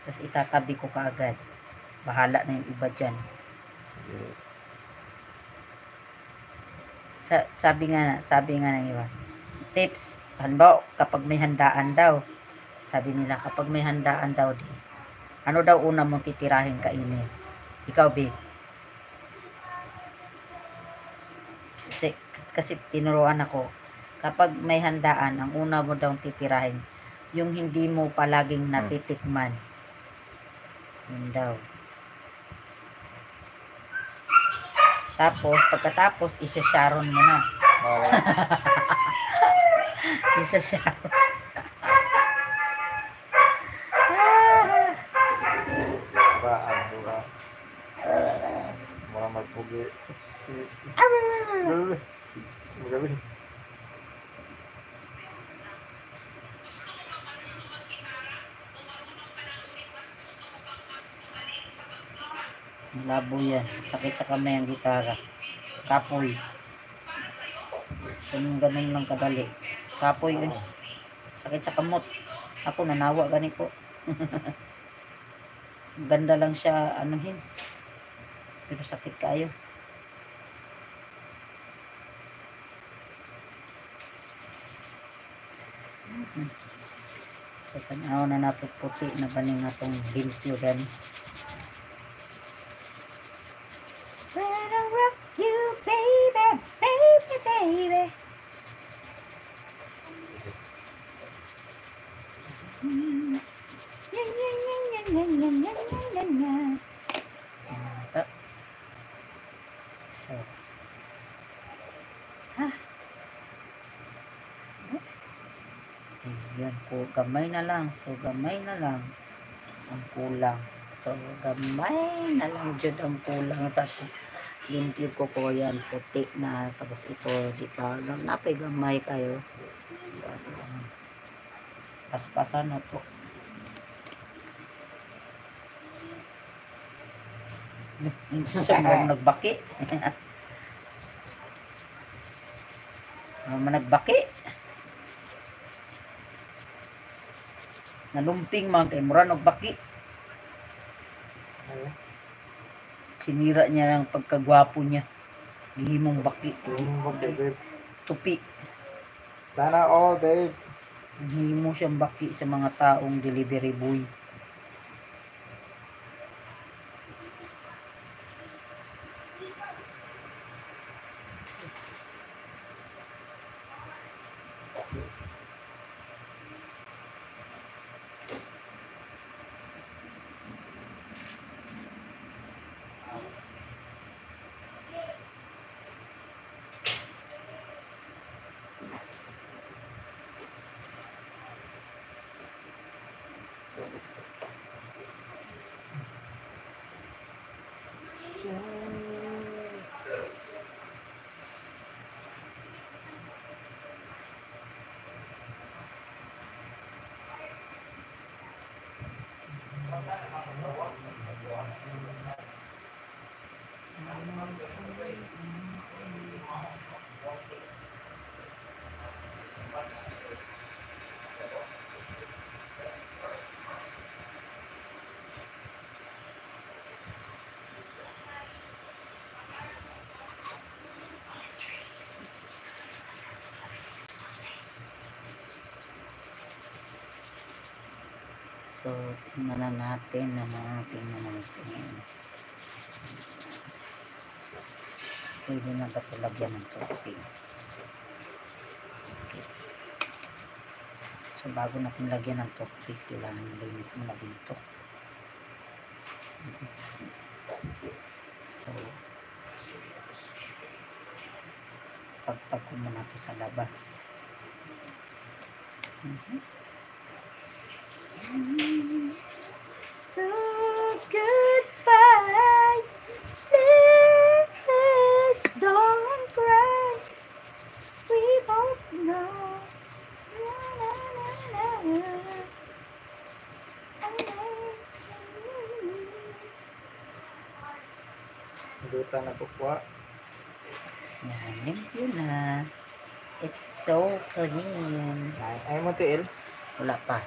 Tapos itatabi ko kaagad. Bahala na yung iba dyan. Yes. Sabi nga ng iba, tips, halimbawa, kapag may handaan daw, sabi nila, kapag may handaan daw, ano daw una mong titirahin kainin? Ikaw, babe. Kasi tinuruan ako, kapag may handaan, ang una mo daw titirahin, yung hindi mo palaging natitikman. Yun daw. Tapos, pagkatapos, isa-sharon mo na. Isa-sharon. Siraan, diba? Mura magpugi. Magaling. Labo yan. Sakit sa kamay ang gitara. Kapoy. Ganun lang kadali. Kapoy yun. Sakit sa kamot. Ako nanawa gani ko. Ganda lang siya anuhin. Pero sakit kayo. So tanaw na nato puti na baning natong limpyo gani. When I rock you, baby, baby, baby. So, ayan po, gamay na lang. So, gamay na lang ang kulang. So, gamay na lang dyan ang kulang sa limpyo ko po yan. Puti na. Tapos ito, di pa. Napay gamay kayo. So, paspasan na po. Saan nagbaki? Nagbaki? Nalumping man kay mura nagbaki. Sinira niya ang pagkagwapo niya. Gihimong baki. Tupi. Sana all, babe. Himo siyang baki sa mga taong delivery boy. So, tingnan na natin. Pwede na ba talagyan ng toothpaste? Okay. So, bago natin lagyan ng toothpaste, kailangan nilinis mo na dito. So, pagpag ko muna ito sa labas. So, goodbye. Please don't cry. We both know. Duta na bukwa. Yan, limpyo na. It's so clean. Ay mo tiil. Wala pa.